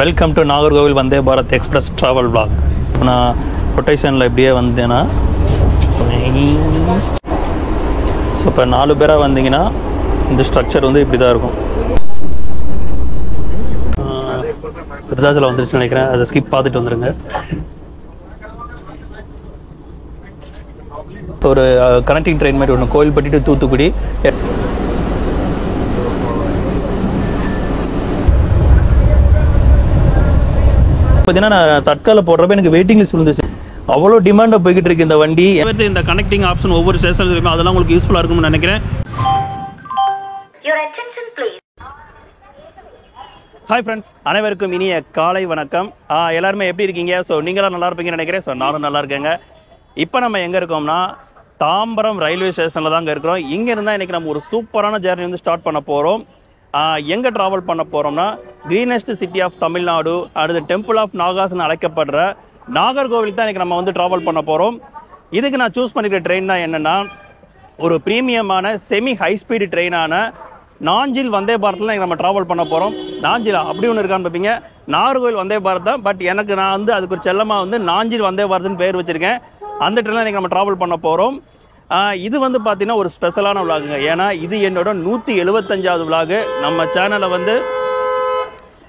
Welcome to Nagercoil Vande Bharat express travel vlog. நான் ரொட்டேஷனில் இப்படியே வந்தேன்னா ஸோ இப்போ 4 பேராக வந்தீங்கன்னா இந்த ஸ்ட்ரக்சர் வந்து இப்படி தான் இருக்கும். விருதாச்சலம் வந்துருச்சு நினைக்கிறேன், அதை ஸ்கிப் பார்த்துட்டு வந்துடுங்க. ஒரு கனெக்டிங் ட்ரெயின் மாதிரி ஒன்று கோயில்பட்டி டு தூத்துக்குடி. பார்த்தீங்கன்னா நான் தட்கால போடுறப்ப எனக்கு வெயிட்டிங் லிஸ்ட் விழுந்துச்சு. அவ்வளோ டிமாண்டாக போய்கிட்டு இருக்கு இந்த வண்டி. இந்த கனெக்டிங் ஆப்ஷன் ஒவ்வொரு ஸ்டேஷன் இருக்கும், அதெல்லாம் உங்களுக்கு யூஸ்ஃபுல்லாக இருக்கும்னு நினைக்கிறேன். ஹாய் ஃப்ரெண்ட்ஸ், அனைவருக்கும் இனிய காலை வணக்கம். எல்லாருமே எப்படி இருக்கீங்க? ஸோ நீங்களாம் நல்லா இருப்பீங்கன்னு நினைக்கிறேன். ஸோ நானும் நல்லா இருக்கேங்க. இப்போ நம்ம எங்கே இருக்கோம்னா தாம்பரம் ரயில்வே ஸ்டேஷனில் தாங்க இருக்கிறோம். இங்கே இருந்தால் இன்றைக்கி நம்ம ஒரு சூப்பரான ஜேர்னி வந்து ஸ்டார்ட் பண்ண போகிறோம். எங்கே ட்ராவல் பண்ண போகிறோம்னா கிரீனஸ்ட் சிட்டி ஆஃப் தமிழ்நாடு, அடுத்து டெம்பிள் ஆஃப் நாகாஸ்னு அழைக்கப்படுற நாகர்கோவிலுக்கு தான் இன்றைக்கி நம்ம வந்து ட்ராவல் பண்ண போகிறோம். இதுக்கு நான் சூஸ் பண்ணிக்கிற ட்ரெயின் தான் என்னென்னா ஒரு ப்ரீமியமான செமி ஹை ஸ்பீடு ட்ரெயினான நாஞ்சில் வந்தே பாரத்தில் நம்ம ட்ராவல் பண்ண போகிறோம். நாஞ்சிலா அப்படி ஒன்று இருக்கான்னு பார்ப்பீங்க, நாகர்கோவில் வந்தே பாரத் தான். பட் எனக்கு நான் வந்து அதுக்கு ஒரு செல்லமாக வந்து நாஞ்சில் வந்தே பாரத்னு பேர் வச்சுருக்கேன். அந்த ட்ரெயினில் இன்றைக்கி நம்ம ட்ராவல் பண்ண போகிறோம். இது வந்து பார்த்தீங்கன்னா ஒரு ஸ்பெஷலான விலாகுங்க. ஏன்னா இது என்னோட 175வது விலாகு. நம்ம சேனலில் வந்து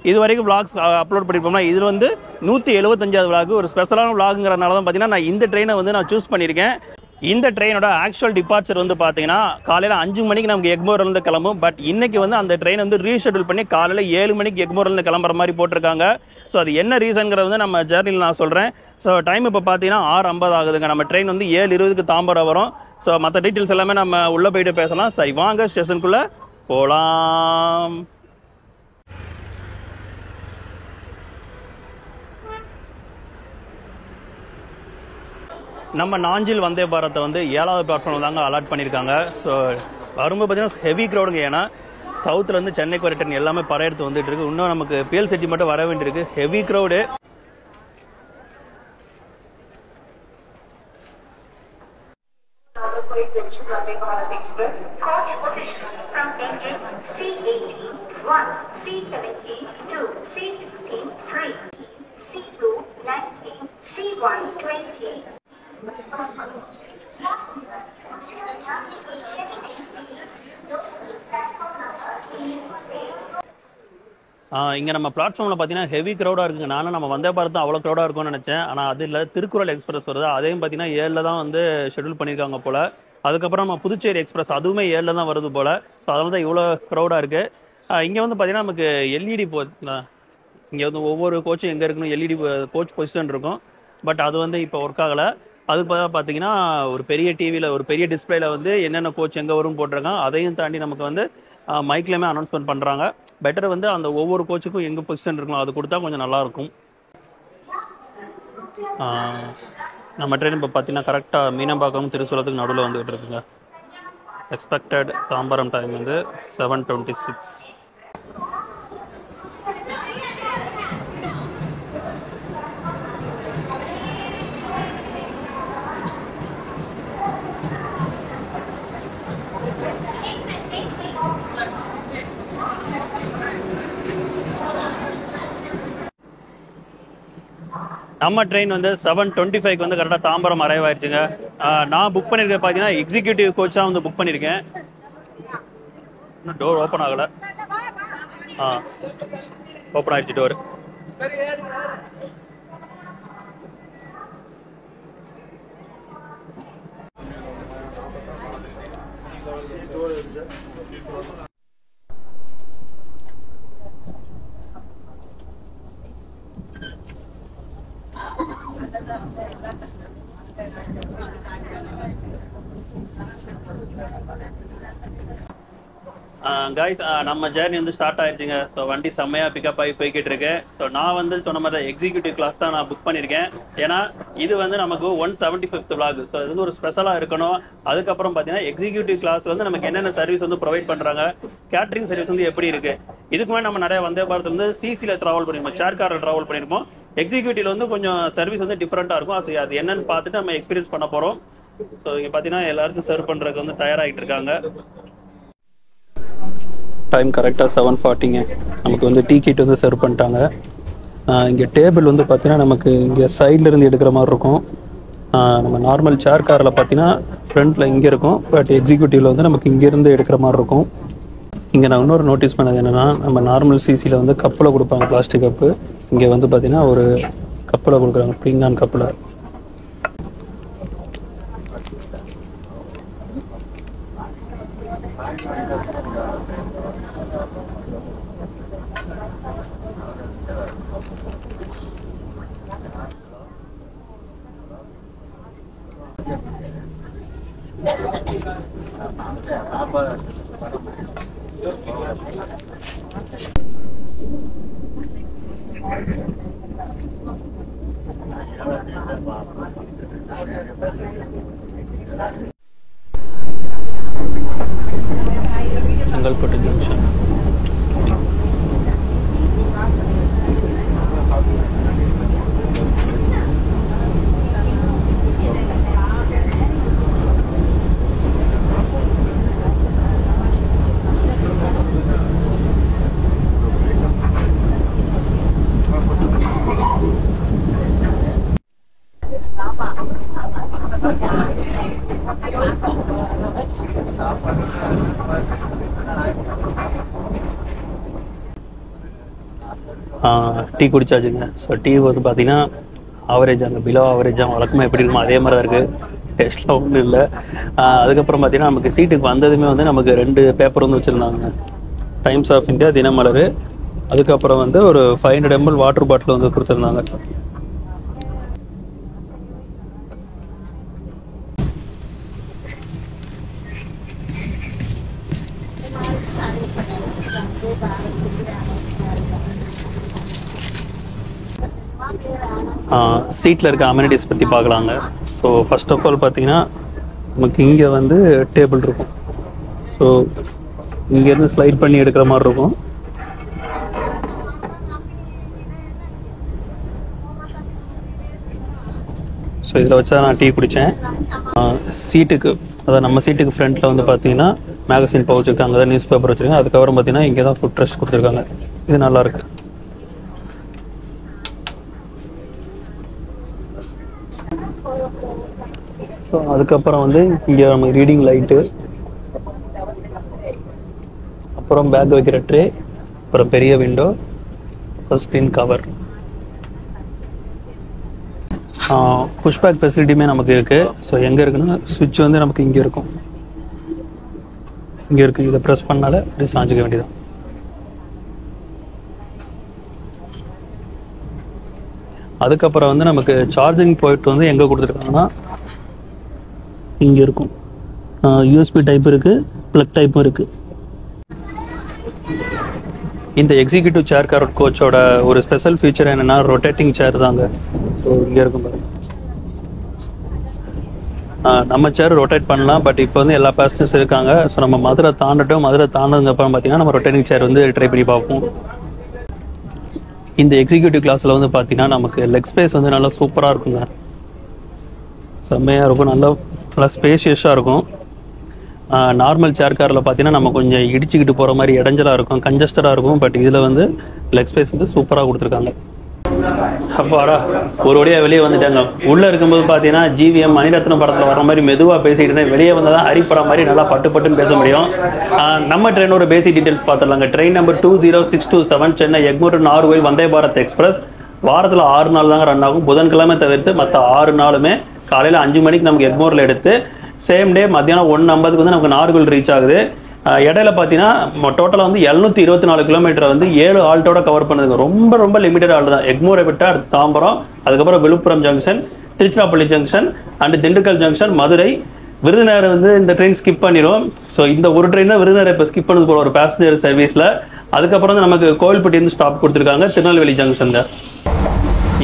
இது வரைக்கும் விலாக்ஸ் அப்லோட் பண்ணியிருப்போம்னா இதில் வந்து 175வது விலாகு. ஒரு ஸ்பெஷலான விலாகுங்கிறனால தான் பார்த்தீங்கன்னா நான் இந்த ட்ரெயினை வந்து நான் சூஸ் பண்ணியிருக்கேன். இந்த ட்ரெயினோட ஆக்சுவல் டிபார்ச்சர் வந்து பார்த்தீங்கன்னா காலையில் 5 மணிக்கு நமக்கு எக்மோர்லேருந்து கிளம்பும். பட் இன்னைக்கு வந்து அந்த ட்ரெயின் வந்து ரீஷெடியூல் பண்ணி காலையில் 7 மணிக்கு எக்மோர்லேருந்து கிளம்புற மாதிரி போட்டிருக்காங்க. ஸோ அது என்ன ரீசன்ங்கிறத வந்து நம்ம ஜேர்னியில் நான் சொல்கிறேன். ஸோ டைம் இப்போ பார்த்தீங்கன்னா 6:50 ஆகுதுங்க. நம்ம ட்ரெயின் வந்து 7:20க்கு தாம்பரம் வரும். ஸோ மற்ற டீட்டெயில்ஸ் எல்லாமே நம்ம உள்ளே போயிட்டு பேசலாம். சரி வாங்க ஸ்டேஷனுக்குள்ளே போகலாம். நம்ம நாஞ்சில் வந்தே பாரத்தை வந்து 7வது பிளாட்ஃபார்ம் தாங்க அலாட் பண்ணியிருக்காங்க. ஸோ வரும்போது பார்த்தீங்கன்னா ஹெவி க்ரௌடுங்க. ஏன்னா சவுத்துலேருந்து சென்னைக்கு வர ட்ரெயின் எல்லாமே பறையெடுத்து வந்துட்டு இருக்கு. இன்னும் நமக்கு பிஎல் சிட்டி மட்டும் வர வேண்டியிருக்கு. Heavy crowd. Vande Bharat Express coach position from engine C18, 1, C17, 2, C16, 3, C2, 19, C1, 20. இங்கே நம்ம பிளாட்ஃபார்மில் பார்த்தீங்கன்னா ஹெவி க்ரௌடாக இருக்குங்க. நானும் நம்ம வந்தே பாரத் தான் அவ்வளோ க்ரௌடாக இருக்கும்னு நினச்சேன். ஆனால் அது இல்லை, திருக்குறள் எக்ஸ்பிரஸ் வருது. அதையும் பார்த்தீங்கன்னா 7ல் தான் வந்து ஷெட்யூல் பண்ணியிருக்காங்க போல். அதுக்கப்புறம் நம்ம புதுச்சேரி எக்ஸ்பிரஸ் அதுவுமே 7ல் தான் வருது போல். ஸோ அதனால தான் இவ்வளோ க்ரௌடாக இருக்குது. இங்கே வந்து பார்த்தீங்கன்னா நமக்கு எல்இடி இங்கே வந்து ஒவ்வொரு கோச்சும் எங்கே இருக்குன்னு எல்இடி கோச் பொசிஷன் இருக்கும். பட் அது வந்து இப்போ ஒர்க் ஆகலை. அதுக்கு பார்த்தீங்கன்னா ஒரு பெரிய டிவியில் ஒரு பெரிய டிஸ்பிளேல வந்து என்னென்ன கோச் எங்கே வரும் போட்டிருக்காங்க. அதையும் தாண்டி நமக்கு வந்து மைக்லேயுமே அனௌன்ஸ்மெண்ட் பண்ணுறாங்க. பெட்டர் வந்து அந்த ஒவ்வொரு கோச்சுக்கும் எங்கே பொசிஷன் இருக்கணும் அது கொடுத்தா கொஞ்சம் நல்லாயிருக்கும். நம்ம ட்ரெயின் இப்போ பார்த்தீங்கன்னா கரெக்டாக மீனம்பாக்கம் திருசூலத்துக்கு நடுவில் வந்துகிட்டு இருக்குங்க. எக்ஸ்பெக்டட் தாம்பரம் டைம் வந்து 7:26. நம்ம ட்ரெயின் வந்து 7:25க்கு வந்து கரெக்டாக தாம்பரம் அரைவ் ஆயிடுச்சுங்க. நான் புக் பண்ணியிருக்கேன் பார்த்தீங்கன்னா எக்ஸிக்யூட்டிவ் கோச்சாக வந்து புக் பண்ணியிருக்கேன். இன்னும் டோர் ஓப்பன் ஆகலை. ஓப்பன் ஆயிடுச்சு டோர். கைஸ், நம்ம ஜேர்னி வந்து ஸ்டார்ட் ஆயிடுச்சுங்க. ஸோ வண்டி செம்மையாக பிக்கப் ஆகி போய்கிட்டு இருக்கு. ஸோ நான் வந்து சொன்ன மாதிரி எக்ஸிக்யூட்டிவ் கிளாஸ் தான் நான் புக் பண்ணியிருக்கேன். ஏன்னா இது வந்து நமக்கு 175th vlog. ஸோ இது வந்து ஒரு ஸ்பெஷலாக இருக்கணும். அதுக்கப்புறம் பார்த்தீங்கன்னா எக்ஸிக்யூட்டிவ் கிளாஸ் வந்து நமக்கு என்னென்ன சர்வீஸ் வந்து ப்ரொவைட் பண்ணுறாங்க, கேட்டரிங் சர்வீஸ் வந்து எப்படி இருக்கு. இதுக்கு மேலே நம்ம நிறைய வந்தே பாரத் வந்து சிசியில் ட்ராவல் பண்ணிருப்போம், சேர் காரில் ட்ராவல் பண்ணியிருப்போம். எக்ஸிக்யூட்டிவ்ல வந்து கொஞ்சம் சர்வீஸ் வந்து டிஃப்ரெண்ட்டாக இருக்கும். அது என்னன்னு பார்த்துட்டு நம்ம எக்ஸ்பீரியன்ஸ் பண்ண போகிறோம். ஸோ இங்கே பார்த்தீங்கன்னா எல்லாருக்கும் சர்வ் பண்ணுறதுக்கு வந்து தயாராகிட்டு இருக்காங்க. டைம் கரெக்டாக 7:40ங்க. நமக்கு வந்து டீ கிட் வந்து சர்வ் பண்ணிட்டாங்க. இங்கே டேபிள் வந்து பார்த்தீங்கன்னா நமக்கு இங்கே சைட்லேருந்து எடுக்கிற மாதிரி இருக்கும். நம்ம நார்மல் சேர் காரில் பார்த்தீங்கன்னா ஃப்ரண்ட்டில் இங்கே இருக்கும், பட் எக்ஸிக்யூட்டிவில் வந்து நமக்கு இங்கேருந்து எடுக்கிற மாதிரி இருக்கும். இங்கே நான் இன்னொரு நோட்டீஸ் பண்ணது என்னென்னா, நம்ம நார்மல் சிசியில் வந்து கப்பில் கொடுப்பாங்க, பிளாஸ்டிக் கப்பு. இங்கே வந்து பார்த்தீங்கன்னா ஒரு கப்பில் கொடுக்குறாங்க, பீங்கான் கப்பில். செங்கல்பட்டு ஜங்ஷன். டீ குடிச்சாச்சுங்க. ஸோ டீ வந்து பார்த்தீங்கன்னா ஆவரேஜ், அங்கே பிலோ ஆவரேஜாக வழக்கமாக எப்படி இருக்குமோ அதே மாதிரி தான் இருக்குது. டேஸ்ட்லாம் ஒன்றும் இல்லை. அதுக்கப்புறம் பார்த்தீங்கன்னா நமக்கு சீட்டுக்கு வந்ததுமே வந்து நமக்கு 2 பேப்பர் வந்து வச்சுருந்தாங்க. Times of India, Dinamalar. அதுக்கப்புறம் வந்து ஒரு 500 ml வாட்டர் பாட்டில் வந்து கொடுத்துருந்தாங்க. சீட்டில் இருக்க அமெனிட்டிஸ் பற்றி பார்க்கலாங்க. ஸோ ஃபர்ஸ்ட் ஆஃப் ஆல் பார்த்தீங்கன்னா நமக்கு இங்கே வந்து டேபிள் இருக்கும். ஸோ இங்கேருந்து ஸ்லைட் பண்ணி எடுக்கிற மாதிரி இருக்கும். ஸோ இதில் வச்சு தான் நான் டீ குடித்தேன். சீட்டுக்கு, அதாவது நம்ம சீட்டுக்கு ஃப்ரண்ட்டில் வந்து பார்த்தீங்கன்னா மேகசின் பவுச் இருக்குது, அங்கே தான் நியூஸ் பேப்பர் வச்சுருக்காங்க. அதுக்கப்புறம் பார்த்தீங்கன்னா இங்கே தான் ஃபுட் ரெஸ்ட் கொடுத்துருக்காங்க. இது நல்லாயிருக்கு. ஸோ அதுக்கப்புறம் வந்து இங்கே நம்ம ரீடிங் லைட்டு, அப்புறம் பேக் வைக்கிற ட்ரே, அப்புறம் பெரிய விண்டோ, அப்புறம் ஸ்க்ரீன் கவர். புஷ்பேக் ஃபெசிலிட்டியுமே நமக்கு இருக்குது. ஸோ எங்கே இருக்குன்னா சுவிட்ச் வந்து நமக்கு இங்கே இருக்கும், இங்கே இருக்குது. இதை ப்ரெஸ் பண்ணால இப்படி சாஞ்சிக்க வேண்டியதான். அதுக்கப்புறம் வந்து நமக்கு சார்ஜிங் பாயிண்ட் வந்து எங்கே கொடுத்துருக்காங்கன்னா இங்கே இருக்கும். யூஎஸ்பி டைப் இருக்குது, ப்ளக் டைப்பும் இருக்குது. இந்த எக்ஸிக்யூட்டிவ் சேர் கார் கோச்சோட ஒரு ஸ்பெஷல் ஃபீச்சர் என்னென்னா ரொட்டேட்டிங் சேர் தாங்க. ஸோ இங்கே இருக்கும் பாருங்க. நம்ம சேர் ரொட்டேட் பண்ணலாம், பட் இப்போ வந்து எல்லா பேசஞ்சர்ஸ் இருக்காங்க. ஸோ நம்ம மதுரை தாண்டட்டும், மதுரை தாண்டதுக்கப்புறம் பார்த்தீங்கன்னா நம்ம ரொட்டேட்டிங் சேர் வந்து ட்ரை பண்ணி பார்ப்போம். இந்த எக்ஸிக்யூட்டிவ் கிளாஸில் வந்து பார்த்தீங்கன்னா நமக்கு லெக் ஸ்பேஸ் வந்து நல்லா சூப்பராக இருக்குங்க, செம்மையாக இருக்கும், நல்லா ஸ்பேஷியஸாக இருக்கும். நார்மல் சேர் காரில் பார்த்தீங்கன்னா நம்ம கொஞ்சம் இடிச்சுக்கிட்டு போகிற மாதிரி இடைஞ்சலாக இருக்கும், கன்ஜஸ்டடாக இருக்கும். பட் இதில் வந்து லெக் ஸ்பேஸ் வந்து சூப்பராக கொடுத்துருக்காங்க. அப்பாடா, ஒரு வழியாக வெளியே வந்துட்டாங்க. உள்ளே இருக்கும்போது பார்த்தீங்கன்னா ஜிவிஎம் மணிரத்னம் படத்தில் வர மாதிரி மெதுவாக பேசிக்கிட்டு இருந்தேன். வெளியே வந்தால் தான் ஹரிப்படம் மாதிரி நல்லா பட்டுன்னு பேச முடியும். நம்ம ட்ரெயினோட பேசிக் டீட்டெயில்ஸ் பார்த்துடலாங்க. Train number 20627 Chennai Egmore to Nagercoil Vande Bharat express. வாரத்தில் 6 நாள் தாங்க ரன் ஆகும். புதன்கிழமை தவிர்த்து மற்ற 6 நாளுமே காலையில் 5 மணிக்கு நமக்கு எக்மோரில் எடுத்து சேம் டே மத்தியானம் 1:50 வந்து நமக்கு நாகர்கோவில் ரீச் ஆகுது. இடையில பார்த்தீங்கன்னா டோட்டலாக வந்து 724 கிலோமீட்டர் வந்து 7 ஆல்ட்டோட கவர் பண்ணுதுங்க. ரொம்ப ரொம்ப லிமிட்டட் ஆல்ட் தான். எக்மோரை விட்டு அடுத்து தாம்பரம், அதுக்கப்புறம் Villupuram junction, Tiruchirappalli junction and Dindigul junction, Madurai, Virudhunagar வந்து இந்த ட்ரெயின் ஸ்கிப் பண்ணிடும். ஸோ இந்த ஒரு ட்ரெயின் தான் விருதுநகர் இப்போ ஸ்கிப் பண்ணது போல ஒரு பேசஞ்சர் சர்வீஸில். அதுக்கப்புறம் தான் நமக்கு கோவில்பட்டி ஸ்டாப் கொடுத்துருக்காங்க திருநெல்வேலி ஜங்ஷனில்.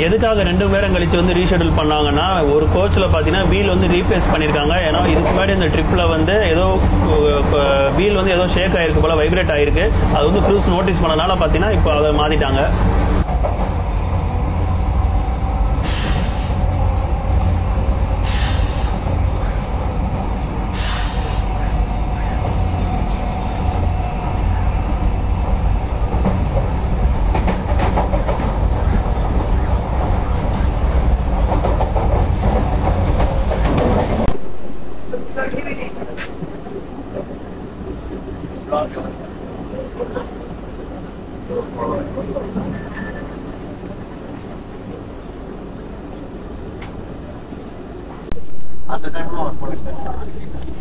எதுக்காக 2 நேரம் கழிச்சு வந்து ரீஷெடியூல் பண்ணாங்கன்னா, ஒரு கோச்சில் பார்த்தீங்கன்னா வீல் வந்து ரீப்ளேஸ் பண்ணியிருக்காங்க. ஏன்னா இதுக்கு முன்னாடி இந்த ட்ரிப்பில் வந்து ஏதோ வீல் வந்து ஏதோ ஷேக் ஆகிருக்கு போல, வைப்ரேட் ஆகிருக்கு. அது வந்து க்ரூஸ் நோட்டீஸ் பண்ணனால பார்த்தீங்கன்னா இப்போ அதை மாற்றிட்டாங்க.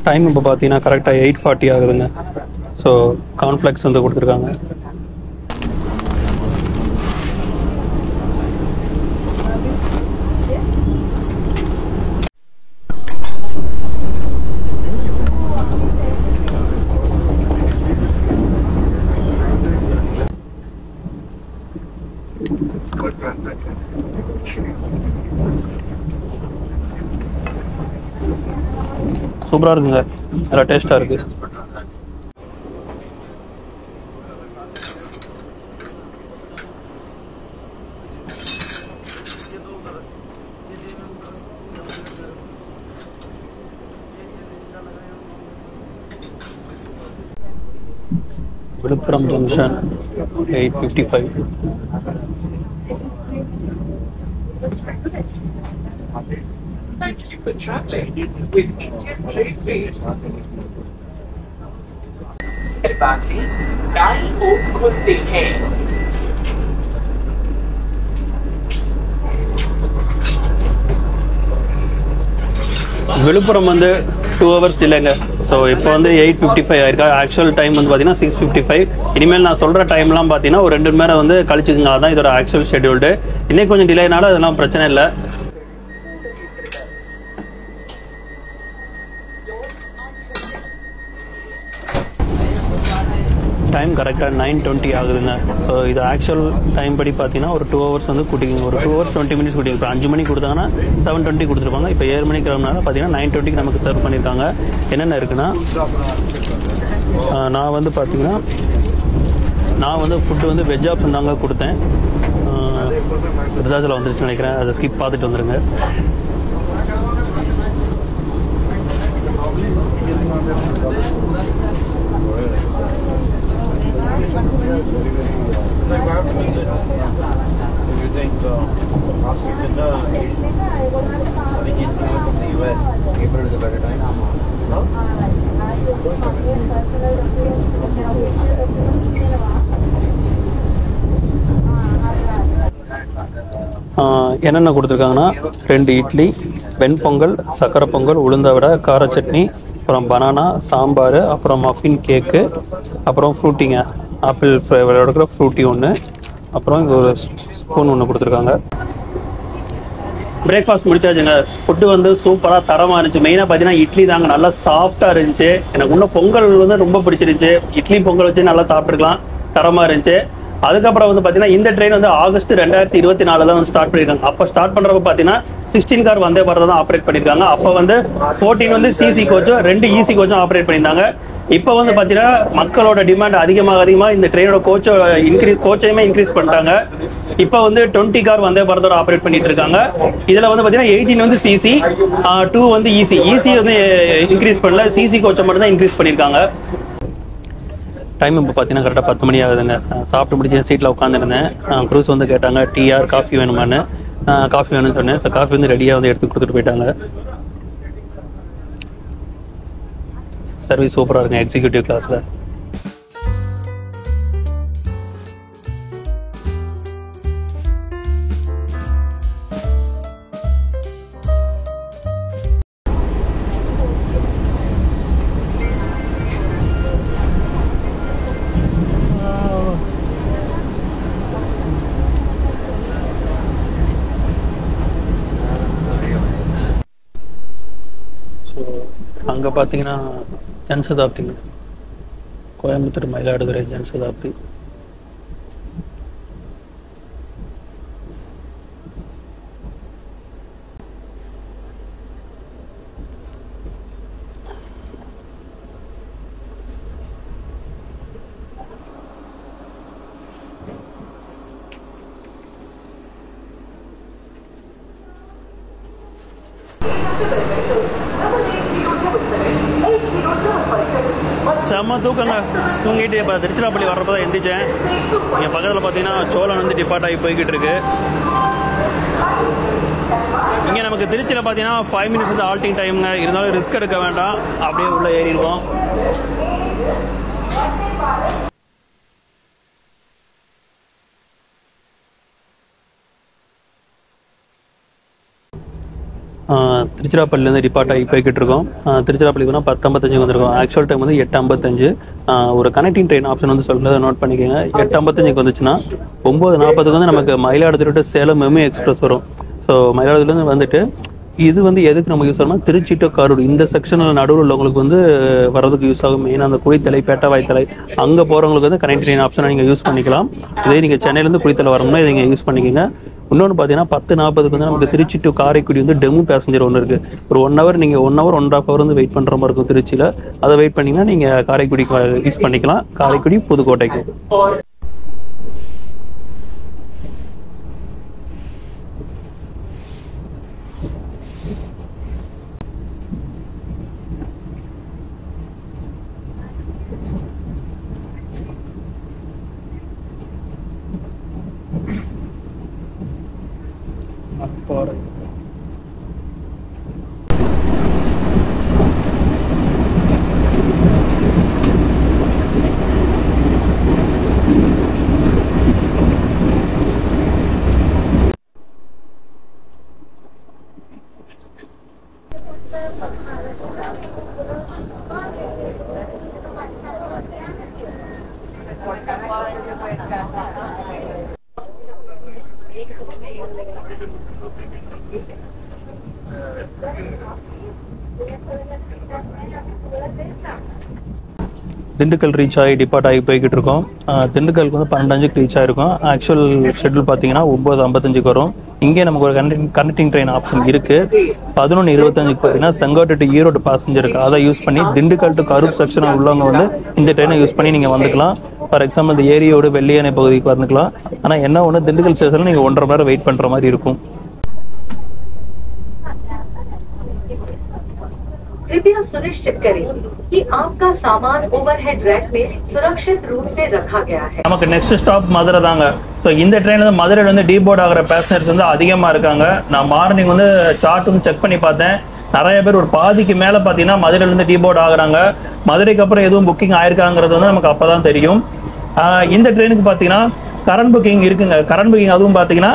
டைம் இப்போ பார்த்தீங்கன்னா கரெக்டாக 8:40 ஆகுதுங்க. ஸோ கார்ன்ஃப்ளெக்ஸ் வந்து கொடுத்துருக்காங்க. சூப்பராக இருக்குங்க, நல்லா டேஸ்ட்டாக இருக்குது. Villupuram junction 8:55. For traveling with Indian Railways. Embassy दाई ओर खुलते हैं. விழுப்புரம் வந்து 2 hours டிலேங்க. ஸோ இப்போ வந்து 8:55 ஆயிருக்கா. ஆக்சுவல் டைம் வந்து பார்த்தீங்கன்னா 6:55. இனிமேல் நான் சொல்கிற டைம்லாம் பார்த்தீங்கன்னா ஒரு 2 மணி நேரம் வந்து கழிச்சுக்குங்க. அதான் இதோட ஆக்சுவல் ஷெட்யூல்டு. இன்னைக்கு கொஞ்சம் டிலேனால அதெல்லாம் பிரச்சனை இல்லை. டைம் கரெக்டாக 9:20 ஆகுதுங்க. ஸோ இது ஆக்சுவல் டைம் படி பார்த்தீங்கன்னா ஒரு 2 hours வந்து கூட்டிங்க. ஒரு 2 hours 20 minutes கூட்டிங்க. இப்போ 5 மணிக்கு கொடுத்தாங்கன்னா 7:20 கொடுத்துருப்பாங்க. இப்போ 7 மணிக்கு கிளம்பினால பார்த்தீங்கன்னா 9:20 நமக்கு சர்வ் பண்ணியிருக்காங்க. என்னென்ன இருக்குன்னா, நான் வந்து பார்த்தீங்கன்னா ஃபுட்டு வந்து வெஜ் ஆப்ஷன் தாங்க கொடுத்தேன். விருதாச்சலம் வந்துருச்சுன்னு நினைக்கிறேன். அதை ஸ்கிப் பார்த்துட்டு வந்துடுங்க. என்னென்ன கொடுத்துருக்காங்கன்னா 2 இட்லி, வெண்பொங்கல், சக்கரை பொங்கல், உளுந்த வடை, கார சட்னி, அப்புறம் பனானா, சாம்பார், அப்புறம் மஃபின் கேக்கு, அப்புறம் ஃப்ரூட்டிங்க, ஆப்பிள் ஃப்ளேவரோட இருக்கிற ஃப்ரூட்டி ஒன்று, அப்புறம் இங்கே ஒரு ஸ்பூன் ஒன்று கொடுத்துருக்காங்க. பிரேக்ஃபாஸ்ட் முடிச்சாச்சுங்க. ஃபுட்டு வந்து சூப்பராக தரமாக இருந்துச்சு. மெயினாக பார்த்தீங்கன்னா இட்லி தாங்க, நல்லா சாஃப்டாக இருந்துச்சு. எனக்கு இன்னும் பொங்கல் வந்து ரொம்ப பிடிச்சிருந்துச்சு. இட்லி பொங்கல் வச்சு நல்லா சாப்பிட்டுருக்கலாம், தரமாக இருந்துச்சு. அதுக்கப்புறம் வந்து பார்த்தீங்கன்னா இந்த ட்ரெயின் வந்து ஆகஸ்ட் 2024 தான் வந்து ஸ்டார்ட் பண்ணியிருக்காங்க. அப்போ ஸ்டார்ட் பண்ணுறப்ப பார்த்தீங்கன்னா 16 கார் வந்தே பாரத் தான் ஆப்ரேட் பண்ணியிருக்காங்க. அப்போ வந்து 14 வந்து சிசி கோச்சும் 2 ஈசி கோச்சும் ஆப்ரேட் பண்ணியிருந்தாங்க. இப்போ வந்து பார்த்தீங்கன்னா மக்களோட டிமாண்ட் அதிகமாக இந்த ட்ரெயினோட கோச்சையுமே இன்க்ரீஸ் பண்ணிட்டாங்க. இப்போ வந்து 20 கார் வந்தே பாரத்தோட ஆப்ரேட் பண்ணிட்டு இருக்காங்க. இதில் வந்து பார்த்தீங்கன்னா 18 வந்து சிசி, 2 வந்து ஈசி வந்து இன்க்ரீஸ் பண்ணல, சிசி கோச்சை மட்டும் தான் இன்க்ரீஸ் பண்ணியிருக்காங்க. டைம் இப்போ பார்த்தீங்கன்னா கரெக்டாக 10 மணி ஆகுதுங்க. சாப்பிட்டு முடிச்சு சீட்டில் உட்காந்துருந்தேன். க்ரூஸ் வந்து கேட்டாங்க டீஆர் காஃபி வேணுமான்னு. காஃபி வேணும்னு சொன்னேன். ஸோ காஃபி வந்து ரெடியாக வந்து எடுத்து கொடுத்துட்டு போயிட்டாங்க. சர்வீஸ் சூப்பராக இருக்குங்க எக்ஸிக்யூட்டிவ் கிளாஸில். அங்கே பார்த்தீங்கன்னா ஜன்சதாப்திங்க, கோயம்புத்தூர் மயிலாடுதுறை ஜன்சதாப்தி. செம்ம தூக்கங்க. தூங்கிட்டு இப்போ திருச்சிராப்பள்ளி வர்றப்போ தான் எந்திரிச்சேன். இங்கே பக்கத்தில் பார்த்தீங்கன்னா சோழன் வந்து டிபார்ட் ஆகி போய்கிட்டு இருக்கு. இங்கே நமக்கு திருச்சியில் பார்த்தீங்கன்னா 5 minutes வந்து ஆல்ட்டிங் டைமுங்க. இருந்தாலும் ரிஸ்க் எடுக்க வேண்டாம், அப்படியே உள்ளே ஏறிடுவோம். திருச்சிராப்பள்ளிலேருந்து டிபார்ட் ஆகி போய்கிட்டு இருக்கோம். திருச்சிராப்பள்ளி போனால் 10:55 வந்திருக்கோம். ஆக்சுவல் டைம் வந்து 8:55. ஒரு கனெக்டிங் ட்ரெயின் ஆப்ஷன் வந்து சொல்கிறத நோட் பண்ணிக்கோங்க. 8:55 வந்துச்சுன்னா 9:40 வந்து நமக்கு Mayiladuthurai to Salem MEMU express வரும். ஸோ மயிலாடுதுறையிலேருந்து வந்துட்டு இது வந்து எதுக்கு நம்ம யூஸ் ஆகும்னா திருச்சி டு கரூர் இந்த செக்ஷனில் நடுவில் உள்ளவங்களுக்கு வந்து வரதுக்கு யூஸ் ஆகும். மெயினாக அந்த குளித்தலை பேட்டவாய்த்தலை அங்கே போகிறவங்களுக்கு வந்து கனெக்ட் ட்ரெயின் ஆப்ஷனை நீங்கள் யூஸ் பண்ணிக்கலாம். இதே நீங்கள் சென்னையிலேருந்து குளித்தலை வரணும்னா இதை நீங்கள் யூஸ் பண்ணிக்கோங்க. இன்னொன்று பார்த்தீங்கன்னா 10:40 வந்து நமக்கு திருச்சி டு காரைக்குடி வந்து டெமு பேசஞ்சர் ஒன்று இருக்குது. ஒரு 1 hour நீங்கள் 1 hour 1.5 hour வந்து வெயிட் பண்ணுற மாதிரி இருக்கும் திருச்சியில். அதை வெயிட் பண்ணிங்கன்னா நீங்கள் காரைக்குடிக்கு யூஸ் பண்ணிக்கலாம். காரைக்குடி புதுக்கோட்டைக்கு. திண்டுக்கல் ரீச் ஆகி டிபார்ட் ஆகி போய்கிட்டு இருக்கோம். திண்டுக்கலுக்கு வந்து 12:05 ரீச் ஆகிருக்கும். ஆக்சுவல் ஷெட்யூல் பார்த்தீங்கன்னா 9:55 வரும். இங்கே நமக்கு ஒரு கனெக்டிங் ட்ரெயின் ஆப்ஷன் இருக்குது. 11:25 பார்த்தீங்கன்னா செங்கோட்டை டு ஈரோடு பேசஞ்சர் இருக்குது. அதை யூஸ் பண்ணி திண்டுக்கல் டு கரூர் செக்ஷன் உள்ளவங்க வந்து இந்த ட்ரெயினை யூஸ் பண்ணி நீங்கள் வந்துக்கலாம். ஃபார் எக்ஸாம்பிள் இந்த ஏரியோடு வெள்ளியானை பகுதிக்கு வந்துக்கலாம். ஆனால் என்ன ஒன்று திண்டுக்கல் ஸ்டேஷனில் நீங்கள் 1.5 மணி நேரம் வெயிட் பண்ணுற மாதிரி இருக்கும். कृपया सुनिश्चित करें कि आपका सामान ओवरहेड रैक में सुरक्षित रूप से रखा गया है. நமக்கு நெக்ஸ்ட் ஸ்டாப் மதுரை தாங்க. ஸோ இந்த ட்ரெயினில் வந்து மதுரையில் வந்து டீபோர்ட் ஆகிற பேசஞ்சர்ஸ் வந்து அதிகமாக இருக்காங்க. நான் மார்னிங் வந்து சார்ட் வந்து செக் பண்ணி பார்த்தேன். நிறைய பேர் ஒரு பாதிக்கு மேலே பார்த்தீங்கன்னா மதுரையிலேருந்து டீபோர்ட் ஆகுறாங்க. மதுரைக்கு அப்புறம் எதுவும் புக்கிங் ஆயிருக்காங்கிறது வந்து நமக்கு அப்போ தான் தெரியும். இந்த ட்ரெயினுக்கு பார்த்தீங்கன்னா கரண்ட் புக்கிங் இருக்குங்க. கரண்ட் புக்கிங் அதுவும் பார்த்தீங்கன்னா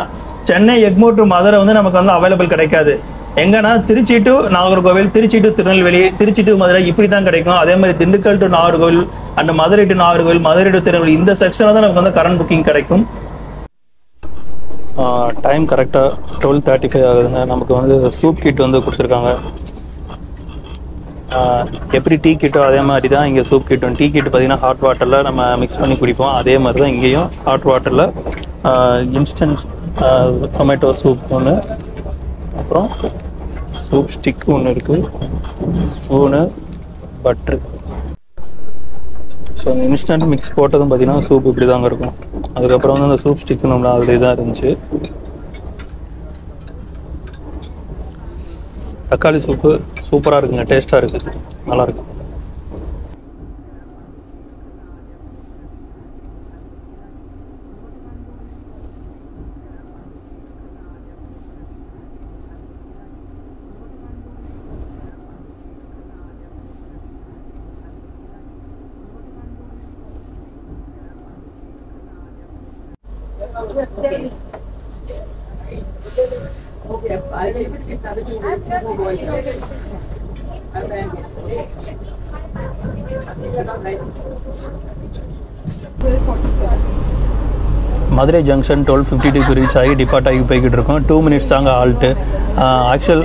சென்னை எக்மோர் டு மதுரை வந்து நமக்கு வந்து அவைலபிள் கிடைக்காது. எங்கன்னா Trichy to Nagercoil, Trichy to Tirunelveli, Trichy to Madurai இப்படி தான் கிடைக்கும். அதே மாதிரி Dindigul to Nagercoil and Madurai to Nagercoil, Madurai to Tirunelveli இந்த செக்ஷனில் தான் நமக்கு வந்து கரண்ட் புக்கிங் கிடைக்கும். டைம் கரெக்டாக 12:35 ஆகுதுங்க. நமக்கு வந்து சூப் கிட் வந்து கொடுத்துருக்காங்க. எப்படி டீ கிட்டோ அதே மாதிரி தான் இங்கே சூப் கிட்டும். டீ கிட் பார்த்தீங்கன்னா ஹாட் வாட்டரில் நம்ம மிக்ஸ் பண்ணி குடிப்போம். அதே மாதிரி தான் இங்கேயும் ஹாட் வாட்டரில் இன்ஸ்டன்ட் டொமேட்டோ சூப் ஒன்று, அப்புறம் சூப் ஸ்டிக் ஒன்று இருக்குது, ஸ்பூனு, பட்ரு. ஸோ அந்த இன்ஸ்டன்ட் மிக்ஸ் போட்டதும் பார்த்தீங்கன்னா சூப் இப்படி தாங்க இருக்கும். அதுக்கப்புறம் வந்து அந்த சூப் ஸ்டிக்கு நம்மள அதில் தான் இருந்துச்சு. தக்காளி சூப்பு சூப்பராக இருக்குங்க, டேஸ்ட்டாக இருக்குது, நல்லாயிருக்கு. மதுரை ஜங்ஷன் 12:52 ரீச் ஆகி டிபார்ட் ஆகி போய்கிட்டு இருக்கோம். 2 minutes தாங்க ஆல்ட்டு. ஆக்சுவல்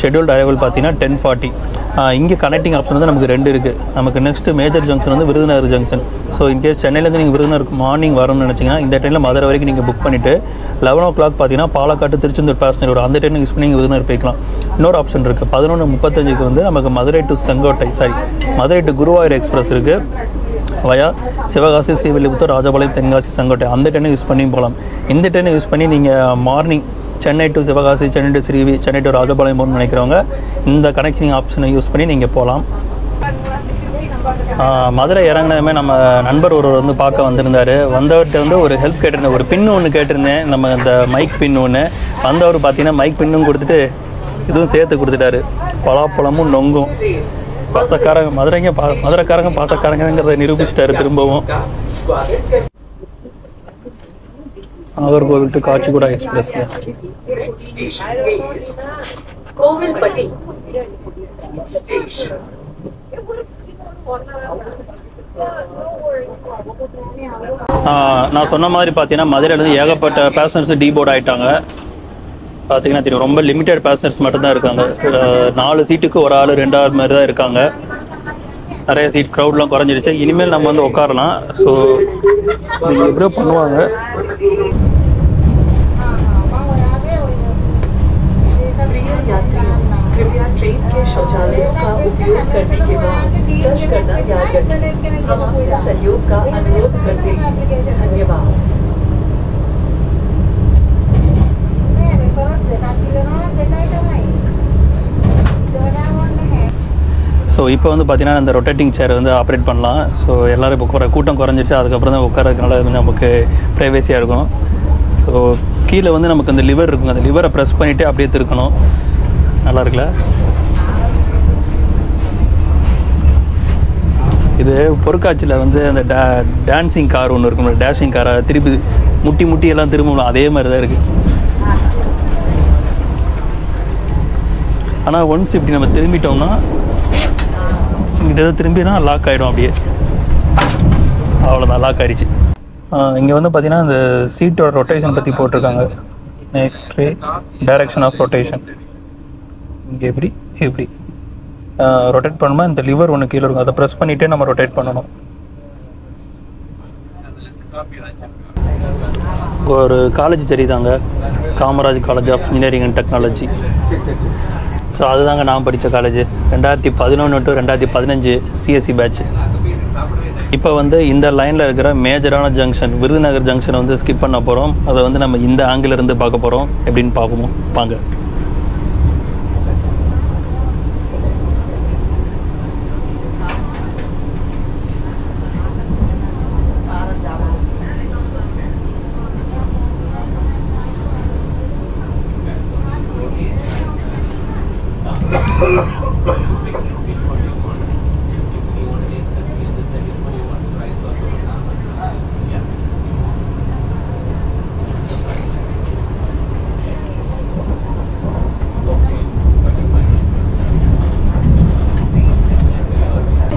ஷெட்யூல்டு அரைவல் பார்த்தீங்கன்னா 10:40. இங்கே கனெக்டிங் ஆப்ஷன் வந்து நமக்கு 2 இருக்குது. நமக்கு நெக்ஸ்ட் மேஜர் ஜங்ஷன் வந்து விருதுநகர் ஜங்ஷன். ஸோ இன்கேஸ் சென்னையிலேருந்து நீங்கள் விருதுநகருக்கு மார்னிங் வரணும்னு நினச்சிங்கன்னா இந்த ட்ரெயினில் மதுரை வரைக்கும் நீங்கள் புக் பண்ணிவிட்டு 11 o'clock பார்த்தீங்கன்னா பாலக்காட்டு திருச்செந்தூர் பேசஞ்சர் வரும். அந்த ட்ரெயின் யூஸ் பண்ணி நீங்கள் விருதுநகர் போய்க்கலாம். இன்னொரு ஆப்ஷன் இருக்குது. 11:35 வந்து நமக்கு Madurai to Sengottai Madurai to Guruvayur express இருக்குது. வயா சிவகாசி, ஸ்ரீவில்லிபுத்தூர், ராஜபாளையம், தென்காசி, செங்கோட்டை அந்த ட்ரெயினை யூஸ் பண்ணி போகலாம். இந்த ட்ரெயினை யூஸ் பண்ணி நீங்கள் morning Chennai to Sivakasi, Chennai to Chennai to Rajapalayam போகணும்னு நினைக்கிறவங்க இந்த கனெக்டிங் ஆப்ஷனை யூஸ் பண்ணி நீங்கள் போகலாம். மதுரை இறங்கினதுமே நம்ம நண்பர் ஒருவர் வந்து பார்க்க வந்திருந்தார். வந்தவர்கிட்ட வந்து ஒரு ஹெல்ப் கேட்டிருந்தேன், ஒரு பின்னு ஒன்று கேட்டிருந்தேன், நம்ம இந்த மைக் பின் ஒன்று. வந்தவர் பார்த்தீங்கன்னா மைக் பின்னும் கொடுத்துட்டு இதுவும் சேர்த்து கொடுத்துட்டாரு. பலாப்பழமும் நொங்கும். பாசக்காரங்க மதுரைக்காரங்க பாசக்காரங்கிறத நிரூபிச்சிட்டாரு திரும்பவும். Nagercoil to Kacheguda express. Kovilpatti Station. நான் சொன்ன மாதிரி பார்த்தீங்கன்னா மதுரையிலேருந்து ஏகப்பட்ட பேசஞ்சர்ஸ் டீபோர்ட் ஆகிட்டாங்க. பார்த்தீங்கன்னா தெரியும், ரொம்ப லிமிட்டட் பேசஞ்சர்ஸ் மட்டும்தான் இருக்காங்க. 4 சீட்டுக்கு ஒரு ஆள் 2 ஆள் மாதிரி தான் இருக்காங்க. நிறைய சீட் க்ரௌட்லாம் குறைஞ்சிருச்சு. இனிமேல் நம்ம வந்து உட்காரலாம். ஸோ நீங்கள் எப்படியோ பண்ணுவாங்க. कृपया ट्रेन के शौचालयों का उपयोग करने के बाद फ्लश करना याद रखें। हम आपसे सहयोग का अनुरोध करते हैं। धन्यवाद। ஸோ இப்போ வந்து பார்த்தீங்கன்னா இந்த ரொட்டேட்டிங் சேர் வந்து ஆப்ரேட் பண்ணலாம். ஸோ எல்லோரும் இப்போ கூட்டம் குறைஞ்சிருச்சு. அதுக்கப்புறம் தான் உட்காரதுனால வந்து நமக்கு ப்ரைவேசியாக இருக்கும். ஸோ கீழே வந்து நமக்கு அந்த லிவர் இருக்குங்க. அந்த லிவரை ப்ரெஸ் பண்ணிவிட்டு அப்படியே திருக்கணும். நல்லா இருக்குல்ல? இது பொருட்காட்சியில் வந்து அந்த டான்ஸிங் கார் ஒன்று இருக்கும், டேஷிங் காரை திருப்பி முட்டி எல்லாம் திரும்பலாம். அதே மாதிரி தான் இருக்குது. ஆனால் ஒன்ஸ் இப்படி நம்ம திரும்பிட்டோம்னா இங்கிட்ட திரும்பினா லாக் ஆகிடும். அப்படியே அவ்வளோதான், லாக் ஆகிடுச்சு. இங்கே வந்து பார்த்தீங்கன்னா இந்த சீட்டோட ரொட்டேஷன் பற்றி போட்டிருக்காங்க. Direction of rotation. இங்கே எப்படி ரொட்டேட் பண்ணணுமா, இந்த லிவர் ஒன்று கீழே இருக்கும், அதை ப்ரெஸ் பண்ணிகிட்டே நம்ம ரொட்டேட் பண்ணணும். ஒரு காலேஜ் தெரியுதாங்க, Kamaraj College of Engineering and Technology. So அதுதாங்க நான் படித்த காலேஜ். 2011 to 2015 CSC batch. இப்போ வந்து இந்த லைனில் இருக்கிற மேஜரான ஜங்ஷன் விருதுநகர் ஜங்ஷனை வந்து ஸ்கிப் பண்ண போகிறோம். அதை வந்து நம்ம இந்த ஆங்கிள் இருந்து பார்க்க போகிறோம். எப்படின்னு பார்ப்போம் வாங்க.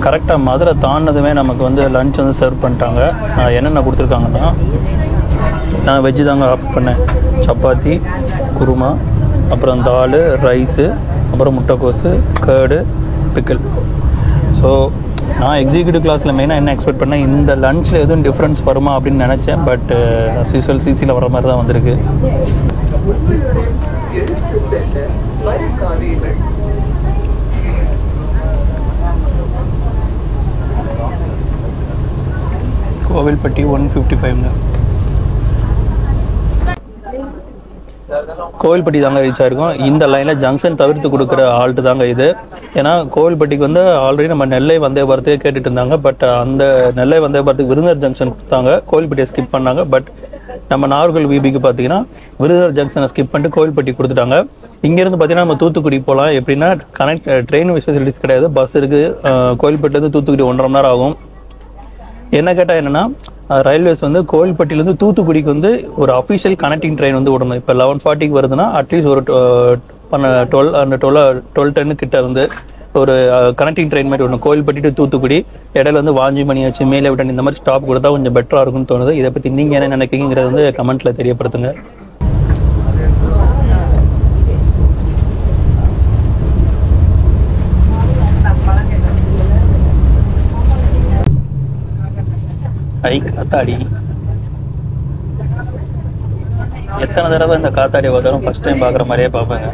கரெக்டாக மதுரை தாண்டினதுமே நமக்கு வந்து லன்ச் வந்து சர்வ் பண்ணிட்டாங்க. என்னென்ன கொடுத்துருக்காங்கன்னா, நான் வெஜ்ஜு தாங்க ஆப்ட் பண்ணேன். சப்பாத்தி, குருமா, அப்புறம் தால், ரைஸு, அப்புறம் முட்டைக்கோஸு, கேர்டு, பிக்கிள். ஸோ நான் எக்ஸிக்யூட்டிவ் கிளாஸில் மெயினாக என்ன எக்ஸ்பெக்ட் பண்ணேன், இந்த லன்ச்சில் எதுவும் டிஃப்ரென்ஸ் வருமா அப்படின்னு நினச்சேன். பட் அஸ் யூஸ்வல் சிசியில் வர மாதிரி தான் வந்திருக்கு. கோவில்பட்டி 155. கோவில்பட்டி தாங்க ரீச் ஆகிருக்கும். இந்த லைனில் ஜங்ஷன் தவிர்த்து கொடுக்குற ஆல்ட்டு தாங்க இது. ஏன்னா கோவில்பட்டிக்கு வந்து ஆல்ரெடி நம்ம நெல்லை வந்தே பாரத்தையே கேட்டுட்டு இருந்தாங்க. பட் அந்த நெல்லை வந்தே பாரத்துக்கு விருதுநகர் ஜங்ஷன் கொடுத்தாங்க, கோவில்பட்டியை ஸ்கிப் பண்ணாங்க. பட் நம்ம நாகர்கோவில் விபிக்கு பார்த்தீங்கன்னா விருதுநகர் ஜங்ஷனை ஸ்கிப் பண்ணிட்டு கோவில்பட்டி கொடுத்துட்டாங்க. இங்கேருந்து பார்த்தீங்கன்னா நம்ம தூத்துக்குடி போகலாம். எப்படின்னா ட்ரெயின் ஃபெசிலிட்டிஸ் கிடையாது, பஸ் இருக்குது. கோவில்பட்டிலேருந்து தூத்துக்குடி 1.5 மணி நேரம் ஆகும். என்ன கேட்டால் என்னென்னா, ரயில்வேஸ் வந்து கோவில்பட்டியிலேருந்து தூத்துக்குடிக்கு வந்து ஒரு அஃபிஷியல் கனெக்டிங் ட்ரெயின் வந்து விடணும். இப்போ 11:40 வருதுன்னா அட்லீஸ்ட் ஒரு 12:10 கிட்ட வந்து ஒரு கனெக்டிங் ட்ரெயின் மாதிரி ஒன்று கோவில்பட்டி டு தூத்துக்குடி. இடையில வந்து வாஞ்சிமணியாச்சு, மேலே விட்டன், இந்த மாதிரி ஸ்டாப் கொடுத்தா கொஞ்சம் பெட்டராக இருக்கும்னு தோணுது. இதை பற்றி நீங்கள் என்ன நினைக்கிறீங்கிறது வந்து கமெண்ட்டில் தெரியப்படுத்துங்க. காத்தாடி எத்தனை தடவை இந்த காத்தாடி பார்த்தாலும் ஃபர்ஸ்ட் டைம் பார்க்குற மாதிரியே பார்ப்பேங்க.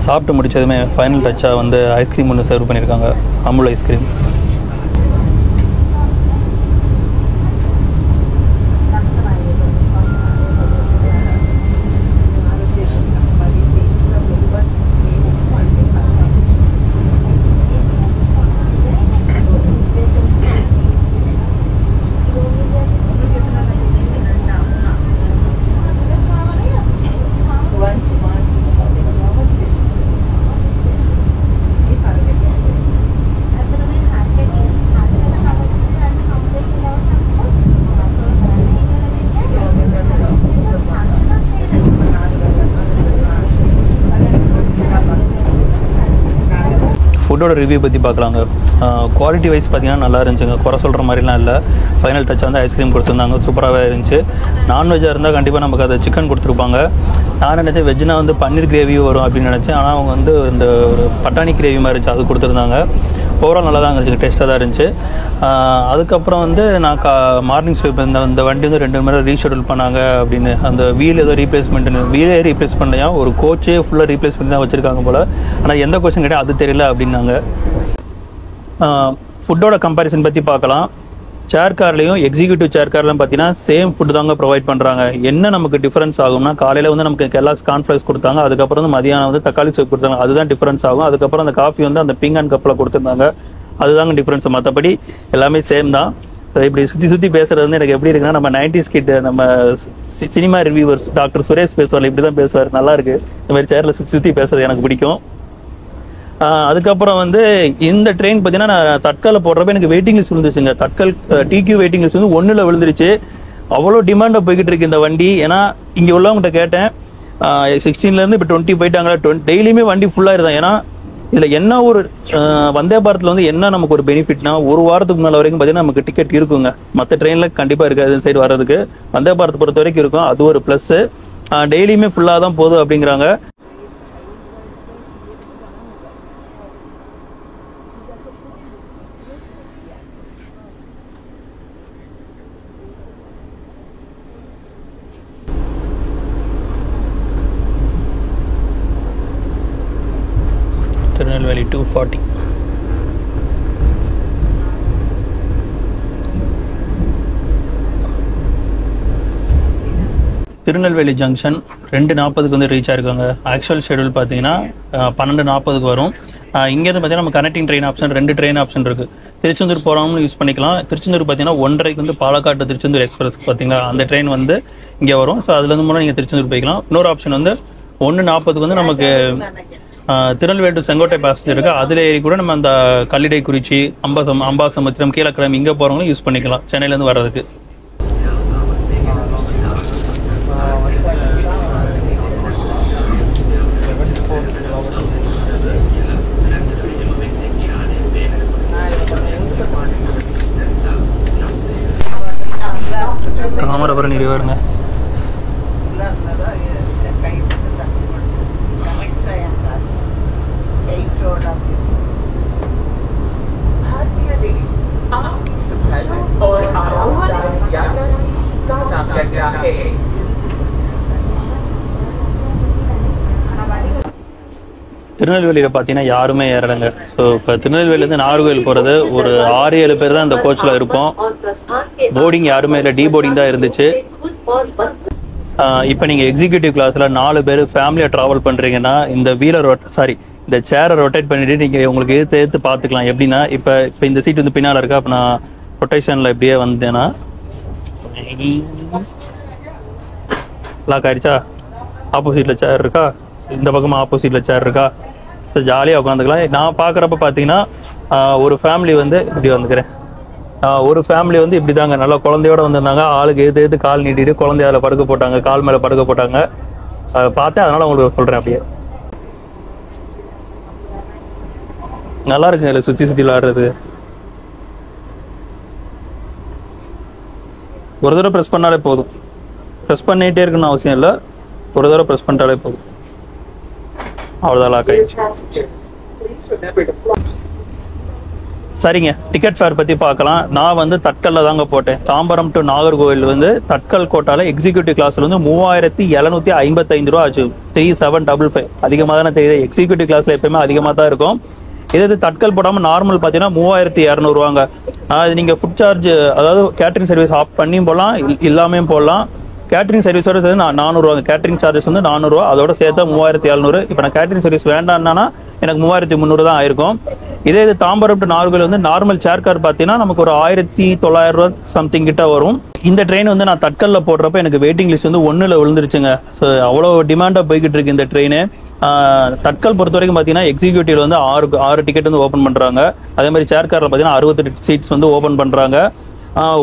சாப்பிட்டு முடிச்சதுமே ஃபைனல் டச்சாக வந்து ஐஸ்கிரீம் ஒன்று சர்வ் பண்ணியிருக்காங்க, அமுல் ஐஸ்கிரீம். ஃபுட்டோட ரிவ்யூ பற்றி பார்க்கலாங்க. குவாலிட்டி வைஸ் பார்த்தீங்கன்னா நல்லா இருந்துச்சுங்க, குறை சொல்கிற மாதிரிலாம் இல்லை. ஃபைனல் டச் வந்து ஐஸ்கிரீம் கொடுத்துருந்தாங்க, சூப்பராகவே இருந்துச்சு. நான்வெஜ்ஜாக இருந்தால் கண்டிப்பாக நமக்கு அதை சிக்கன் கொடுத்துருப்பாங்க. நான் நினச்சேன் வெஜ்னா வந்து பன்னீர் கிரேவி வரும் அப்படின்னு நினச்சேன். ஆனால் அவங்க வந்து இந்த ஒரு பட்டாணி கிரேவி மாதிரி இருந்துச்சு, அது கொடுத்துருந்தாங்க. ஓவரால் நல்லா தான் இருந்துச்சு, டேஸ்ட்டாக தான் இருந்துச்சு. அதுக்கப்புறம் வந்து நான் மார்னிங் ஸ்வீப் இந்த வண்டி வந்து 2 மணி நேரம் ரீஷெடியூல் பண்ணாங்க அப்படின்னு. அந்த வீல் ஏதோ ரீப்ளேஸ்மெண்ட்டு, வீலே ரீப்ளேஸ் பண்ணலையா, ஒரு கோச்சே ஃபுல்லாக ரீப்ளேஸ் பண்ணி தான் வச்சுருக்காங்க போல். ஆனால் எந்த கோச்சும் கிடையாது, அது தெரியல அப்படின்னாங்க. ஃபுட்டோட கம்பேரிசன் பற்றி பார்க்கலாம். சேர் கார்லையும் எக்ஸிக்யூட்டிவ் சேர் கார்லாம் பார்த்தீங்கன்னா சேம் ஃபுட்டு தாங்க ப்ரொவைட் பண்ணுறாங்க. என்ன நமக்கு டிஃபரன்ஸ் ஆகும்னா, காலையில் வந்து நமக்கு கெல்லாக்ஸ் கார்ன்ஃப்ளேக்ஸ் கொடுத்தாங்க, அதுக்கப்புறம் வந்து மதியானம் வந்து தக்காளி சூப் கொடுத்தாங்க, அதுதான் டிஃபரன்ஸ் ஆகும். அதுக்கப்புறம் அந்த காஃபி வந்து அந்த பிங்க் அண்ட் கப்பில் கொடுத்துருந்தாங்க, அதுதாங்க டிஃபரன்ஸ். மற்றபடி எல்லாமே சேம் தான். இப்படி சுற்றி பேசுறது வந்து எனக்கு எப்படி இருக்குன்னா, நம்ம 90s கிட்ட நம்ம சினிமா ரிவ்யூவர்ஸ் டாக்டர் சுரேஷ் பேசுவார், இப்படி தான் பேசுவார். நல்லா இருக்கு இந்த மாதிரி சேரில் சுற்றி பேசுறது, எனக்கு பிடிக்கும். அதுக்கப்புறம் வந்து இந்த ட்ரெயின் பார்த்தீங்கன்னா நான் தட்கலில் போடுறப்ப எனக்கு வெயிட்டிங் லிஸ்ட் விழுந்துச்சுங்க. தட்கல் டிக்யூ வெயிட்டிங் லிஸ்ட் வந்து 1ல் விழுந்துருச்சு. அவ்வளோ டிமாண்டாக போய்கிட்டு இருக்கு இந்த வண்டி. ஏன்னா இங்கே உள்ளவங்ககிட்ட கேட்டேன், 16லேருந்து இப்போ 20 போயிட்டாங்களா, டெய்லியுமே வண்டி ஃபுல்லாக இருந்தான். ஏன்னா இதில் என்ன ஒரு வந்தே பாரத்தில் வந்து என்ன நமக்கு ஒரு பெனிஃபிட்னா, ஒரு வாரத்துக்கு மேலே வரைக்கும் பார்த்தீங்கன்னா நமக்கு டிக்கெட் இருக்குங்க. மற்ற ட்ரெயினில் கண்டிப்பாக இருக்காது இந்த சைடு வர்றதுக்கு. வந்தே பாரத் பொறுத்த வரைக்கும் இருக்கும், அது ஒரு ப்ளஸ்ஸு. டெய்லியுமே ஃபுல்லாக தான் போகுது அப்படிங்கிறாங்க. திருநெல்வேலி 240. திருநெல்வேலி ஜங்ஷன் 2:40 வந்து ரீச் ஆயிருக்காங்க. ஆக்சுவல் ஷெடியூல் பார்த்தீங்கன்னா 12:40 வரும். இங்கேருந்து பார்த்தீங்கன்னா நம்ம connecting train option 2 train option இருக்குது. திருச்செந்தூர் போகிறவங்களும் யூஸ் பண்ணிக்கலாம். திருச்செந்தூர் பார்த்தீங்கன்னா 1:30 வந்து பாலக்காட்டு திருச்செந்தூர் எக்ஸ்பிரஸ் பார்த்தீங்கன்னா அந்த ட்ரெயின் வந்து இங்கே வரும். ஸோ அதுலேருந்து மூலம் நீங்கள் திருச்செந்தூர் போய்க்கலாம். இன்னொரு ஆப்ஷன் வந்து 1:40 வந்து நமக்கு திருநெல்வேலி டு செங்கோட்டை பேசஞ்சர் இருக்குது, அதில் ஏறி கூட நம்ம அந்த கல்லிடை குறிச்சி, அம்பாசமுத்திரம், கீழக்கிழமை இங்கே போகிறவங்களும் யூஸ் பண்ணிக்கலாம் சென்னையிலேருந்து வர்றதுக்கு. தாமிரபரணி ரிவருங்க. और आरामदायक यात्रा का नाम क्या है? திருநெல்வேலியில் பார்த்தீங்கன்னா யாருமே ஏறலைங்க. ஸோ இப்போ திருநெல்வேலியிலேருந்து நாகர்கோவில் போகிறது ஒரு 6-7 பேர் தான் இந்த கோச்சில் இருப்போம். போர்டிங் யாருமே இல்லை, டி போர்டிங் தான் இருந்துச்சு. இப்போ நீங்கள் எக்ஸிக்யூட்டிவ் கிளாஸில் 4 பேர் ஃபேமிலியாக ட்ராவல் பண்ணுறீங்கன்னா இந்த சேரை ரொட்டேட் பண்ணிட்டு நீங்கள் உங்களுக்கு எடுத்து பார்த்துக்கலாம். எப்படின்னா இப்போ இந்த சீட் வந்து பின்னால் இருக்கா, அப்போ நான் ரொட்டேஷனில் இப்படியே வந்தேன்னா லாக் ஆயிடுச்சா, ஆப்போசிட்டில் சேர் இருக்கா, இந்த பக்கமாக ஆப்போசிட்டில் சேர் இருக்கா. ஸோ ஜாலியாக உட்காந்துக்கலாம். நான் பார்க்குறப்ப பார்த்தீங்கன்னா ஒரு ஃபேமிலி வந்து இப்படி வந்துக்கிறேன். ஒரு ஃபேமிலி வந்து இப்படி தாங்க நல்லா குழந்தையோட வந்திருந்தாங்க. ஆளுக்கு எது கால் நீட்டிட்டு குழந்தைய அதில் படுக்க போட்டாங்க, கால் மேலே படுக்க போட்டாங்க. பார்த்தேன், அதனால் உங்களுக்கு சொல்கிறேன். அப்படியே நல்லா இருக்குங்க இல்லை சுற்றி விளாடுறது. ஒரு தடவை ப்ரெஸ் பண்ணாலே போதும், ப்ரெஸ் பண்ணிகிட்டே இருக்கணும்னு அவசியம் இல்லை, ஒரு தடவை ப்ரெஸ் பண்ணிட்டாலே போதும். அவ்வளோதான், லாக் ஆயிடுச்சு. சரிங்க, டிக்கெட் ஃபேர் பற்றி பார்க்கலாம். நான் வந்து தட்கலில் தாங்க போட்டேன். தாம்பரம் டு நாகர்கோவில் வந்து தட்கல் கோட்டாவில் எக்ஸிக்யூட்டிவ் கிளாஸில் வந்து 3755 ரூபா ஆச்சு. 3755 அதிகமாக தானே தெரியுது. எக்ஸிக்யூட்டிவ் கிளாஸில் எப்பயுமே அதிகமாக தான் இருக்கும். இது தட்கல் போடாமல் நார்மல் பார்த்தீங்கன்னா 3200 ரூபாங்க. அது நீங்கள் ஃபுட் சார்ஜ், அதாவது கேட்டரிங் சர்வீஸ் ஆஃப் பண்ணியும் போடலாம், இல்லாமையும் போடலாம். கேட்டரிங் சர்வீஸோட சேர்த்து 400 ரூபா. கேட்டரிங் சார்ஜஸ் வந்து 400 ரூபா, அதோட சேர்த்தா 3700. இப்போ நான் கேட்டரிங் சர்வீஸ் வேண்டாம்னா எனக்கு 3300 தான் ஆயிருக்கும். இது தாம்பரம் டு நாகர்கோவில் வந்து நார்மல் சேர் கார் பார்த்தீங்கன்னா நமக்கு ஒரு 1900 ரூபா சம்திங் கிட்ட வரும். இந்த ட்ரெயின் வந்து நான் தட்கலில் போடுறப்ப எனக்கு வெயிட்டிங் லிஸ்ட் வந்து 1ல் விழுந்துருச்சுங்க. ஸோ அவ்வளோ டிமாண்டாக போய்கிட்டு இருக்கு இந்த ட்ரெயின். தட்கல் பொறுத்த வரைக்கும் பார்த்தீங்கன்னா எக்ஸிக்யூட்டிவ்ல வந்து 6 டிக்கெட் வந்து ஓப்பன் பண்ணுறாங்க. அதே மாதிரி சேர் காரில் பார்த்தீங்கன்னா 68 சீட்ஸ் வந்து ஓப்பன் பண்ணுறாங்க.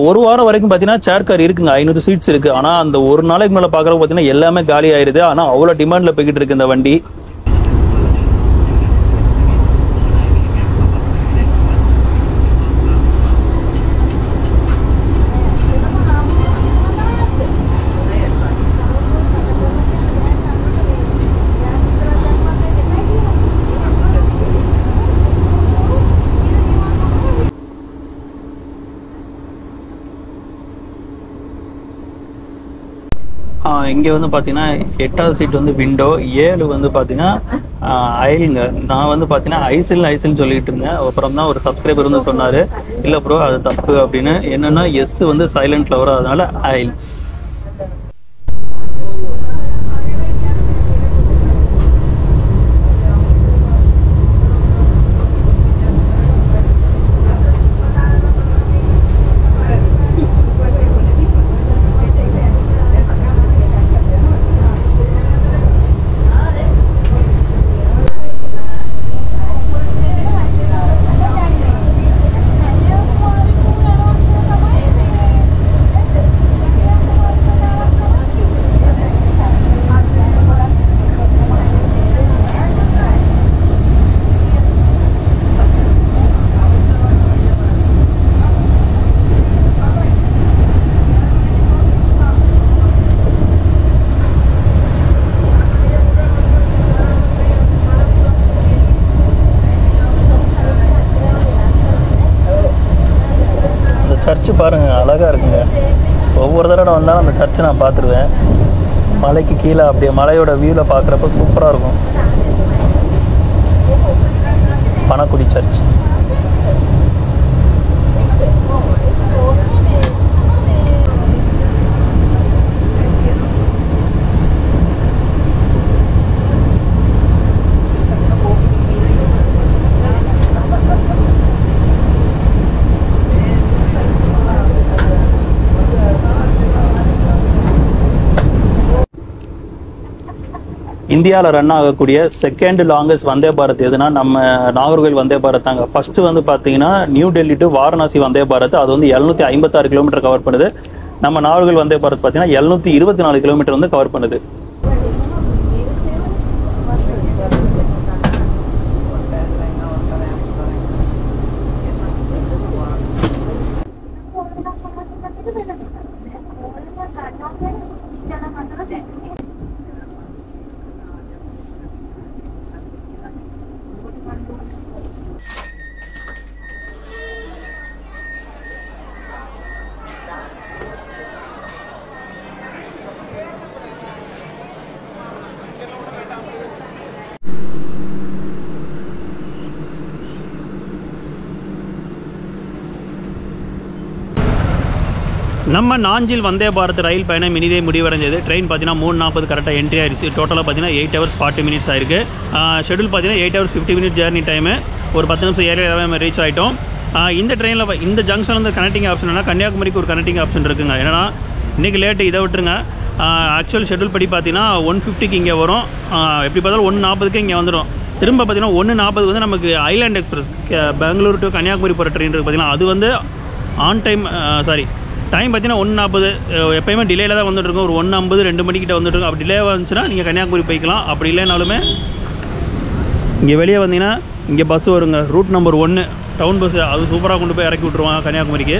ஒரு வாரம் வரைக்கும் பார்த்தீங்கன்னா சேர் கார் இருக்குங்க, 500 சீட்ஸ் இருக்குது. ஆனால் அந்த ஒரு நாளைக்கு மேலே பார்க்குறப்ப பார்த்தீங்கன்னா எல்லாமே காலி ஆயிடுது. ஆனால் அவ்வளோ டிமாண்டில் போய்கிட்டு இருக்கு இந்த வண்டி. இங்கே வந்து பார்த்தீங்கன்னா 8வது சீட் வந்து விண்டோ, 7 வந்து பார்த்தீங்கன்னா ஐலுங்க. நான் வந்து பார்த்தீங்கன்னா ஐசில் சொல்லிட்டு இருந்தேன். அப்புறம் தான் ஒரு சப்ஸ்கிரைபர் வந்து சொன்னார், இல்லை ப்ரோ அது தப்பு அப்படின்னு. என்னன்னா எஸ் வந்து சைலண்ட்ல வரும், அதனால ஐல். சர்ச்சு பாருங்கள், அழகாக இருக்குங்க. ஒவ்வொரு தடவை வந்தாலும் அந்த சர்ச்சை நான் பார்த்துருவேன். மலைக்கு கீழே அப்படியே மலையோட வியூவில் பார்க்குறப்ப சூப்பராக இருக்கும். பனக்குடி சர்ச். இந்தியாவில் ரன் ஆகக்கூடிய செகண்ட் லாங்கஸ்ட் வந்தே பாரத் எதுனா நம்ம நாகர்கோவில் வந்தே பாரத் தாங்க. ஃபர்ஸ்ட் வந்து பார்த்தீங்கன்னா நியூ டெல்லி டு வாரணாசி வந்தே பாரத், அது வந்து 756 கிலோமீட்டர் கவர் பண்ணுது. நம்ம நாகர்கோவில் வந்தே பாரத் பார்த்தீங்கன்னா 724 கிலோமீட்டர் வந்து கவர் பண்ணுது. நம்ம நாஞ்சில் வந்தே பாரத் ரயில் பயணம் இனிதே முடிவடைஞ்சது. ட்ரெயின் பார்த்தீங்கன்னா 3:40 கரெக்டாக என்ட்ரி ஆயிடுச்சு. டோட்டலாக பார்த்தீங்கன்னா 8 hours 40 minutes ஆயிருக்கு. ஷெடியூல் பார்த்தீங்கன்னா 8 hours 50 minutes ஜேர்னி டைமு. ஒரு 10 நிமிஷம் ஏரியாவே நம்ம ரீச் ஆகிட்டோம். இந்த ட்ரெயினில் இந்த ஜங்ஷன் வந்து கனெக்டிங் ஆப்ஷன் என்ன, கன்னியாகுமரிக்கு ஒரு கனெக்டிங் ஆப்ஷன் இருக்குங்க. ஏன்னா இன்றைக்கி லேட்டு, இதை விட்டுருங்க. ஆக்சுவல் ஷெடியூல் படி பார்த்தீங்கன்னா 150க்கு இங்கே வரும். எப்படி பார்த்தாலும் 1:40க்கு இங்கே வந்துடும். திரும்ப பார்த்தீங்கன்னா 1:40 வந்து நமக்கு Island Express Bangalore to Kanyakumari போகிற ட்ரெயின் இருக்குது பார்த்தீங்கன்னா, அது வந்து ஆன் டைம் டைம் பார்த்தீங்கன்னா 1:40. எப்போயுமே டிலேயில் தான் வந்துட்டு இருக்கும். ஒரு 1:50 2 மணிக்கிட்ட வந்துட்டு இருக்கும். அப்படி டிலே வந்துச்சுன்னா நீங்கள் கன்னியாகுமரி போய்க்கலாம். அப்படி இல்லைனாலுமே இங்கே வெளியே வந்தீங்கன்னா இங்கே பஸ் வருங்க, ரூட் நம்பர் 1 டவுன் பஸ். அது சூப்பராக கொண்டு போய் இறக்கி விட்ருவாங்க கன்னியாகுமரிக்கு.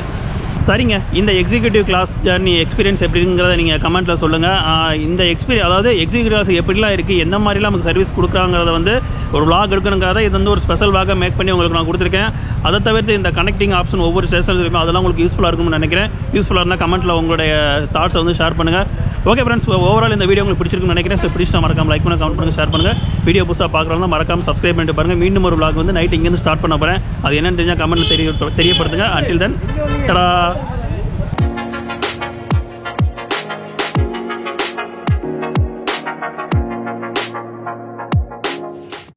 சரிங்க, இந்த எக்ஸிக்யூட்டிவ் கிளாஸ் ஜர்னி எக்ஸ்பீரியன்ஸ் எப்படிங்கிறத நீங்கள் கமெண்ட்டில் சொல்லுங்கள். இந்த அதாவது எக்ஸிக்யூட்டிவ் கிளாஸ் எப்படிலாம் இருக்குது, எந்த மாதிரிலாம் நமக்கு சர்வீஸ் கொடுக்குறாங்கிறத வந்து ஒரு vlog எடுக்கணுங்கிறத இது வந்து ஒரு ஸ்பெஷல் vlog மேக் பண்ணி உங்களுக்கு நான் கொடுத்துருக்கேன். அதை தவிர்த்து இந்த கனெக்டிங் ஆப்ஷன் ஒவ்வொரு ஸ்டேஷனில் இருக்கும், அதெல்லாம் உங்களுக்கு யூஸ்ஃபுல்லாக இருக்கும்னு நினைக்கிறேன். யூஸ்ஃபுல்லாக இருந்தால் கமெண்ட்டில் உங்களுடைய தாட்ஸை வந்து ஷேர் பண்ணுங்கள். ஓகே ஃப்ரெண்ட்ஸ், ஓவரால் இந்த வீடியோ உங்களுக்கு பிடிச்சிருக்குன்னு நினைக்கிறேன். ஸோ பிடிச்சா மறக்காம லைக் பண்ணுங்கள், கமெண்ட் பண்ணுங்கள், ஷேர் பண்ணுங்கள். வீடியோ புதுசாக பார்க்குறவங்க மறக்காம சப்ஸ்கிரைப் பண்ணிட்டு பாருங்கள். மீண்டும் ஒரு vlog வந்து நைட் இங்கேருந்து ஸ்டார்ட் பண்ண போகிறேன். அது என்னன்னு தெரிஞ்சால் கமெண்ட்டில் தெரியப்படுத்துங்க. அன்டில் தென், டடா.